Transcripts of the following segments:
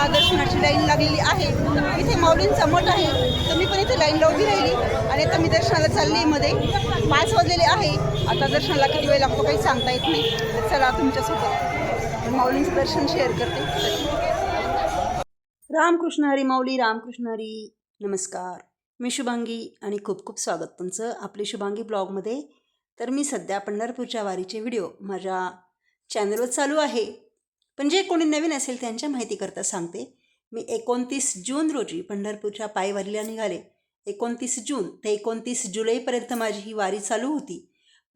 दर्शनाची लाईन लागलेली आहे। इथे माऊलींचा मठ आहे, तर मी पण इथे लाईनला उभी राहिली आणि आता मी दर्शनाला चालली मध्ये 5 वाजलेले आहे। आता दर्शनाला किती वेळ लागतो काही सांगता येत नाही। तर चला तुमच्यासोबत माऊलींचं दर्शन शेअर करते। रामकृष्ण हरी माऊली, रामकृष्ण हरी। नमस्कार, मी शुभांगी आणि खूप खूप स्वागत तुमचं आपले शुभांगी ब्लॉगमध्ये। तर मी सध्या पंढरपूरच्या वारीचे व्हिडिओ माझ्या चॅनलवर चालू आहे, पण जे कोणी नवीन असेल त्यांच्या माहितीकरता सांगते। मी 29 जून रोजी पंढरपूरच्या पायवारीला निघाले। 29 जून ते 29 जुलैपर्यंत माझी ही वारी चालू होती,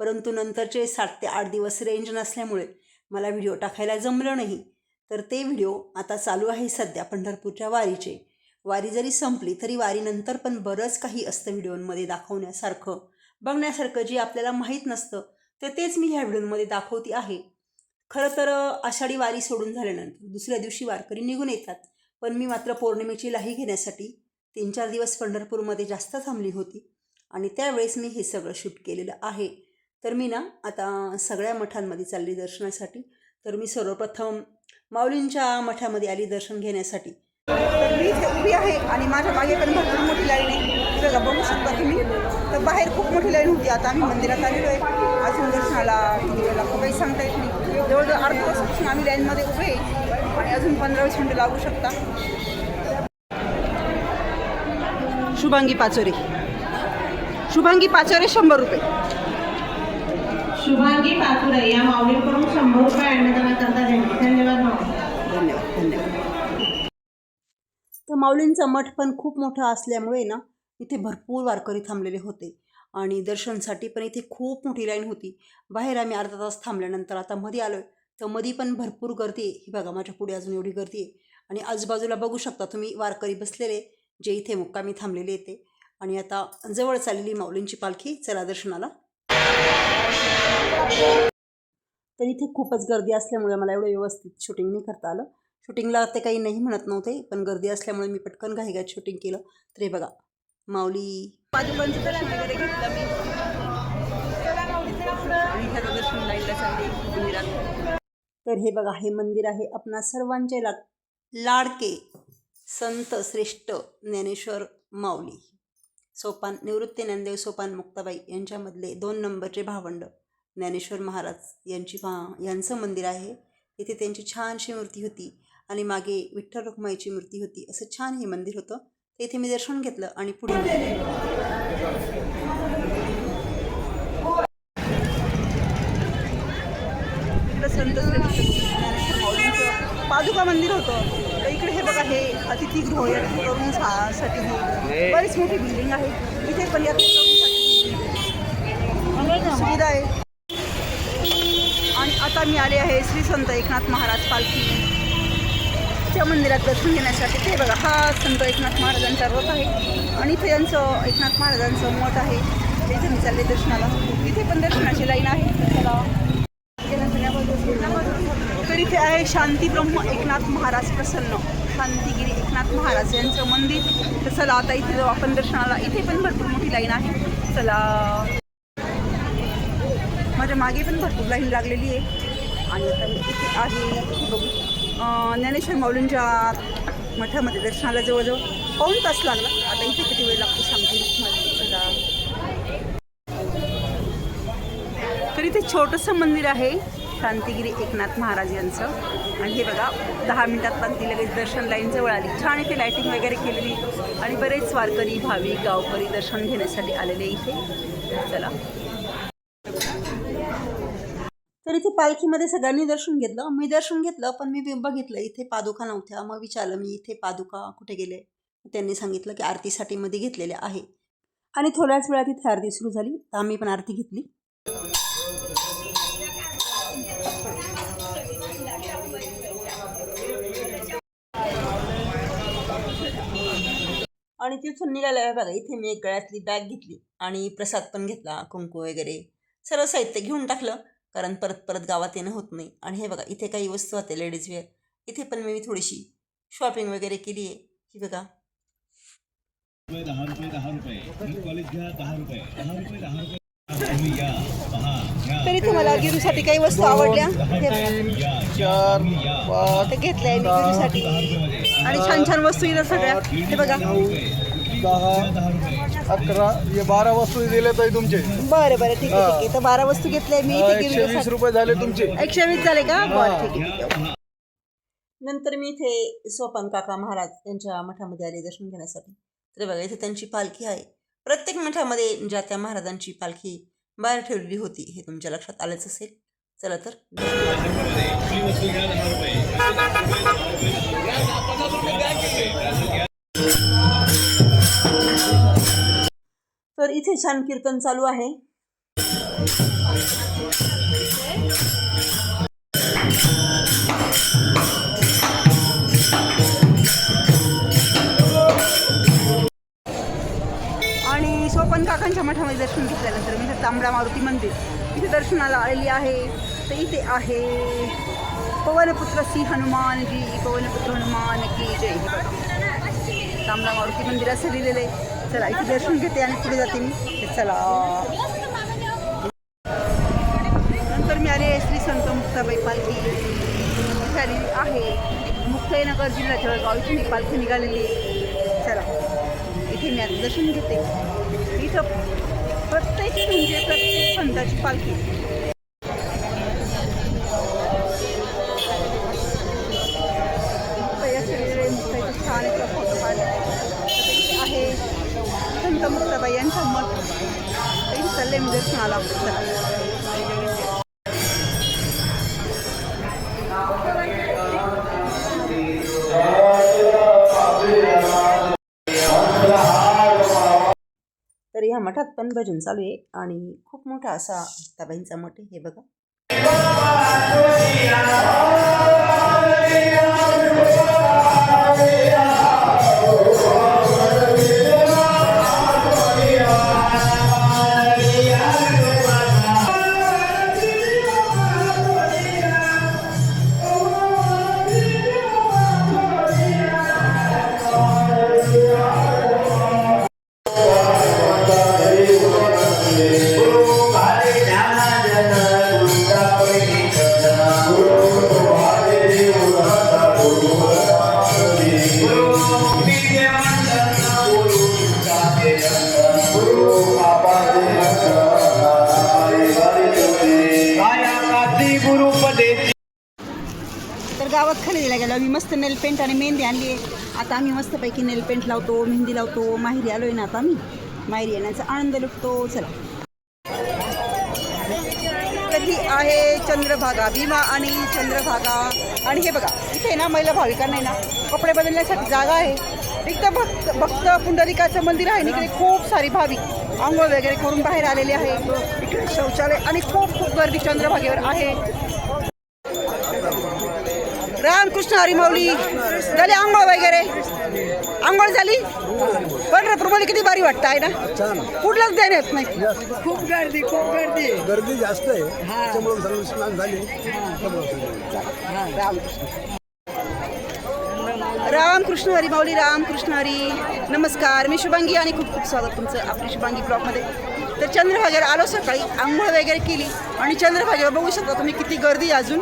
परंतु नंतरचे 7 ते 8 दिवस रेंज नसल्यामुळे मला व्हिडिओ टाकायला जमलं नाही। तर ते व्हिडिओ आता चालू आहे सध्या पंढरपूरच्या वारीचे। वारी जरी संपली तरी वारीनंतर पण बरंच काही असतं व्हिडिओमध्ये दाखवण्यासारखं, बघण्यासारखं, जे आपल्याला माहीत नसतं तर तेच मी ह्या व्हिडिओमध्ये दाखवते आहे। खरं तर आषाढी वारी सोडून झाल्यानंतर दुसऱ्या दिवशी वारकरी निघून येतात, पण मी मात्र पौर्णिमेची लाही घेण्यासाठी 3-4 दिवस पंढरपूरमध्ये जास्त थांबली होती आणि त्यावेळेस मी हे सगळं शूट केलेलं आहे। तर मी आता सगळ्या मठांमध्ये चालली दर्शनासाठी। तर मी सर्वप्रथम माऊलींच्या मठामध्ये आली दर्शन घेण्यासाठी। तर मी इथे उभी आहे आणि माझ्या मागे पण भरपूर मोठी लाईन आहे, बघा बघू शकता तुम्ही। तर बाहेर खूप मोठी लाईन होती। आता आम्ही मंदिरात आलेलो आहे। अजून दर्शनाला किती वेळ लागतो काही सांगता येत नाही। जवळजवळ अर्धा तासापासून आम्ही लाईनमध्ये उभे आहे आणि अजून 15-20 मिनिटं लागू शकता। शुभांगी पाचोरे, शुभांगी पाचोरे 100 रुपये। शुभांगी पाचोरे या माऊलीकडून 100 रुपये अन्नदान करता त्यांचे धन्यवाद माऊली। धन्यवाद धन्यवाद। तर माऊलींचा मठ पण खूप मोठा असल्यामुळे इथे भरपूर वारकरी थांबलेले होते आणि दर्शनसाठी पण इथे खूप मोठी लाईन होती। बाहेर आम्ही अर्धा तास थांबल्यानंतर आता मध्ये आलो आहे, तर मध्ये पण भरपूर गर्दी आहे। ही बघा माझ्या पुढे अजून एवढी गर्दी आहे आणि आजूबाजूला बघू शकता तुम्ही वारकरी बसलेले, जे इथे मुक्कामी थांबलेले येते। आणि आता जवळ चाललेली माऊलींची पालखी, चला दर्शनाला। तर इथे खूपच गर्दी असल्यामुळे मला एवढं व्यवस्थित शूटिंग नाही करता आलं। शूटिंगला ते काही नाही म्हणत नव्हते, पण गर्दी असल्यामुळे मी पटकन घाईघाईत शूटिंग केलं। तर हे बघा माऊली पादुकांचं दर्शन वगैरे घेतलं मी आणि ह्याचं दर्शन लाईनला चालले मंदिरात। तर हे बघा हे मंदिर आहे आपणा सर्वांचे लाडके संत श्रेष्ठ ज्ञानेश्वर माऊली सोपान, निवृत्ती ज्ञानदेव सोपान मुक्ताबाई यांच्यामधले 2 नंबरचे भावंड ज्ञानेश्वर महाराज यांचं मंदिर आहे। इथे त्यांची छानशी मूर्ती होती आणि मागे विठ्ठल रुक्माईची मूर्ती होती। असं छान हे मंदिर होतं। तर इथे मी दर्शन घेतलं आणि पुढे संत श्रेष्ठ माऊलींचं पादुका मंदिर होतं। तर इकडे हे बघा हे अतिथीगृह या तरुणांसाठी बरीच मोठी बिल्डिंग आहे। इथे पण या सुविधा आहे। आणि आता मी आले आहे श्री संत एकनाथ महाराज पालखीच्या मंदिरात दर्शन घेण्यासाठी। ते बघा हा संत एकनाथ महाराजांचा रथ आहे आणि इथे यांचं एकनाथ महाराजांचं मठ आहे। इथे मी चालले दर्शनाला। इथे पण दर्शनाची लाईन आहे। तर इथे आहे शांती ब्रह्म एकनाथ महाराज प्रसन्न, शांतिगिरी एकनाथ महाराज यांचं मंदिर। तर चला आता इथे जाऊ आपण दर्शनाला। इथे पण भरपूर मोठी लाईन आहे। चला, माझ्या मागे पण भरपूर लाईन लागलेली आहे आणि आता मी इथे आहे बघू ज्ञानेश्वर माऊलींच्या मठामध्ये दर्शनाला जवळजवळ पाऊण तास लागला। आता इथे किती वेळ लागतो सांगते चला। तर इथे छोटंसं मंदिर आहे शांतिगिरी एकनाथ महाराज यांचं आणि हे बघा 10 मिनिटात पण ती लगेच दर्शन लाईन जवळ आली। छान इथे लाईटिंग वगैरे केलेली आणि बरेच वारकरी भाविक गावकरी दर्शन घेण्यासाठी आलेले इथे। चला, तर इथे पालखीमध्ये सगळ्यांनी दर्शन घेतलं, मी दर्शन घेतलं, पण मी बघितलं इथे पादुका नव्हत्या। मग विचारलं मी इथे पादुका कुठे गेले, त्यांनी सांगितलं की आरतीसाठी मध्ये घेतलेल्या आहे आणि थोड्याच वेळात इथे आरती सुरू झाली। तर आम्ही पण आरती घेतली। आणि तिथून निघाल्या बघा इथे मी एक गळ्यातली बॅग घेतली आणि प्रसाद पण घेतला, कुंकू वगैरे सर्व साहित्य घेऊन टाकलं, कारण परत गावात येणं होत नाही। आणि हे बघा इथे काही वस्तू होते लेडीज वेअर, इथे पण मी थोडीशी शॉपिंग वगैरे केली आहे। ही बघा 10 रुपये 10 रुपये, कॉलेज घ्या 10 रुपये 10 रुपये 10 रुपये। तरी तुम्हाला गिरूसाठी काही वस्तू आवडल्या हे 4 5 ते घेतल्या मी गिरूसाठी आणि छान छान वस्तू इथं सगळ्या हे बघा 10 11 हे 12 वस्तू दिले ताई तुमचे. बरं बरं ठीक आहे ठीक आहे. तर 12 वस्तू घेतल्या मी इथे 120 गिरूसाठी. रुपये झाले तुमचे. 120 झाले का? बरं ठीक आहे ठीक आहे. नंतर मी इथे सोपान काका महाराज यांच्या मठामध्ये आले दर्शन घेण्यासाठी. तर बघा इथे त्यांची पालखी आहे. प्रत्येक मठामध्ये ज्या त्या महाराजांची पालखी बाहेर ठेवलेली होती हे तुमच्या लक्षात आलंच असेल. चला तर तर इथे छान कीर्तन चालू आहे. आणि सोपन काकांच्या मठामध्ये दर्शन घेतल्यानंतर मी इथे तांबडा मारुती मंदिर इथे दर्शनाला आलेली आहे. तर इथे आहे पवनपुत्र श्री हनुमान जी, पवनपुत्र हनुमान की जय. तांबडा मारुती मंदिर असं लिहिलेलं आहे. चला इथे दर्शन घेते आणि पुढे जाते मी. तर चला नंतर मी आले श्री संत मुक्ताबाई पालखी इथे आलेली आहे. मुक्ताईनगर जिल्हा जळगाव इथून ही पालखी निघालेली आहे. चला इथे मी आता दर्शन घेते. इथं प्रत्येक संताची पालखी छान एक फोटो काढला आहे. संत मुक्ताबाई यांचा मठ इथे चालले मी दर्शनाला. तर ह्या मठात पण भजन चालू आहे आणि खूप मोठा असा मुक्ताबाईंचा मठ आहे. हे बघा तर गावात खरेदीला गेलो आम्ही. मस्त नेल पेंट आणि मेहंदी आणली आहे. आता आम्ही मस्तपैकी नेल पेंट लावतो, मेहंदी लावतो. माहेरी आलो आहे ना आता आम्ही. माहेरी येण्याचा आनंद लुटतो. चला कधी आहे चंद्रभागा, भीमा आणि चंद्रभागा. आणि हे बघा इथे ना महिला भाविकांना ना कपडे बदलण्यासाठी जागा आहे. इथं भक्त पुंडलिकाचं मंदिर आहे. इकडे खूप सारी भाविक आंघोळ वगैरे करून बाहेर आलेले आहे. इकडे शौचालय आणि खूप खूप गर्दी चंद्रभागेवर आहे. रामकृष्ण हरी माऊली झाली आंघोळ वगैरे. आंघोळ झाली. पंढरपूरमध्ये किती भारी वाटतं आहे ना. कुठलंच देण येत नाही. खूप गर्दी जास्त आहे. त्यामुळे सर्व स्नान झाले. रामकृष्ण हरी माऊली, रामकृष्ण हरी. नमस्कार, मी शुभांगी आणि खूप खूप स्वागत तुमचं आपल्या शुभांगी ब्लॉगमध्ये. तर चंद्रभागेवर आलो सकाळी, आंघोळ वगैरे केली आणि चंद्रभागेवर बघू शकता तुम्ही किती गर्दी अजून.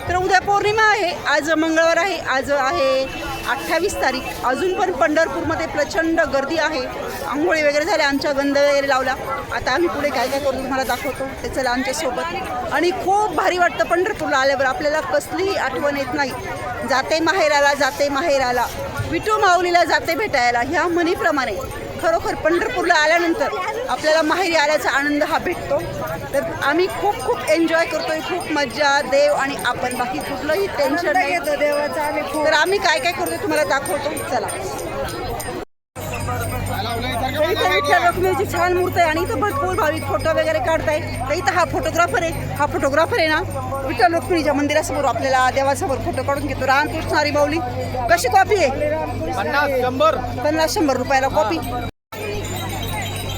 तर उद्या पौर्णिमा आहे, आज मंगळवार आहे, आज आहे 28 तारीख. अजून पण पंढरपूरमध्ये प्रचंड गर्दी आहे. आंघोळी वगैरे झाल्या, आमच्या गंध वगैरे लावला. आता आम्ही पुढे काय काय करतो तुम्हाला दाखवतो. ते चला आमच्यासोबत. आणि खूप भारी वाटतं पंढरपूरला आल्यावर. आपल्याला कसलीही आठवण येत नाही. जाते माहेराला, जाते माहेराला, विठू माऊलीला जाते भेटायला, ह्या म्हणीप्रमाणे खरोखर पंढरपूरला आल्यानंतर आपल्याला माहेरी आल्याचा आनंद हा भेटतो. तर आम्ही खूप खूप एन्जॉय करतोय, खूप मज्जा. देव आणि आपण, बाकी कुठलंही टेन्शन नाही घेतो देवाचं आम्ही. तर आम्ही काय काय करतोय तुम्हाला दाखवतो. चला इथं विठ्ठल रखुमाईची छान मूर्ती आहे आणि इथं भरपूर भाविक फोटो वगैरे काढताय. तर इथं हा फोटोग्राफर आहे ना विठ्ठल रखुमाईच्या मंदिरासमोर आपल्याला देवासमोर फोटो काढून घेतो. रामकृष्ण हरी माऊली. कशी कॉपी आहे? 50-100 रुपयाला कॉपी.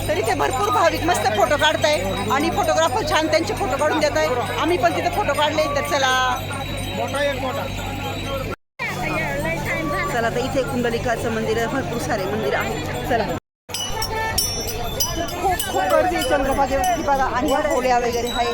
तर इथे भरपूर भाविक मस्त फोटो काढताय आणि फोटोग्राफर छान त्यांचे फोटो काढून देत आहे. आम्ही पण तिथे फोटो काढले. तर चला तर इथे कुंडलिकाचं मंदिर आहे, भरपूर सारे मंदिर आहे. चला खूप गर्दी चंद्रभागेवरती बघा आणि ह्या होड्या वगैरे आहे.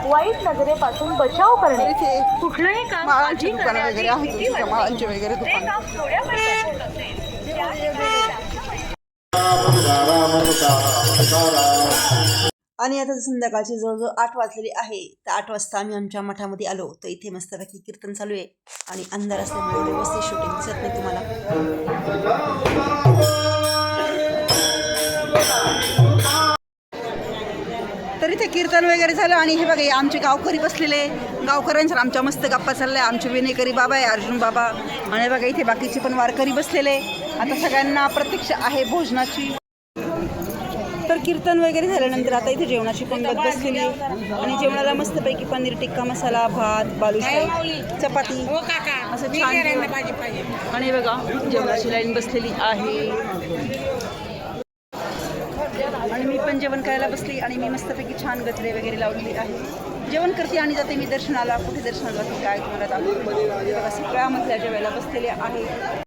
वाईट नजरेपासून बचाव करणे इथे कुठलंही काम माळांची आधी दुकानं करण्याआधी वगैरे आहेत, भीती तुमच्या वाटते. माळांची वगैरे ते दुकानं. काम थोड्या वेळात होत असेल. आणि आता संध्याकाळची जवळजवळ 8 वाजलेली आहे. तर 8 वाजता आम्ही आमच्या मठामध्ये आलो. तर इथे मस्तपैकी कीर्तन चालू आहे आणि अंधार असल्यामुळे व्यवस्थित शूटिंग दिसत नाही तुम्हाला. तर इथे कीर्तन वगैरे झालं आणि हे बघा हे आमचे गावकरी बसलेले. गावकऱ्यांच्या आमच्या मस्त गप्पा चालल्या. आमचे विनेकरी बाबा आहे, अर्जुन बाबा. आणि बघा इथे बाकीचे पण वारकरी बसलेले. आता सगळ्यांना प्रतीक्षा आहे भोजनाची. तर कीर्तन वगैरे झाल्यानंतर आता इथे जेवणाची पंगत बसलेली आहे आणि जेवणाला मस्तपैकी पनीर टिक्का मसाला, भात, बालुशाही, चपाती असं छान. आणि बघा जेवणाची लाईन बसलेली आहे आणि मी पण जेवण करायला बसली आणि मी मस्तपैकी छान गजरे वगैरे लावलेली आहे. जेवण करते आणि जाते मी दर्शनाला. कुठे दर्शनाला जाते काय तुम्हाला दाखवते. बघा सगळ्या मधल्या जेवायला बसलेल्या आहे.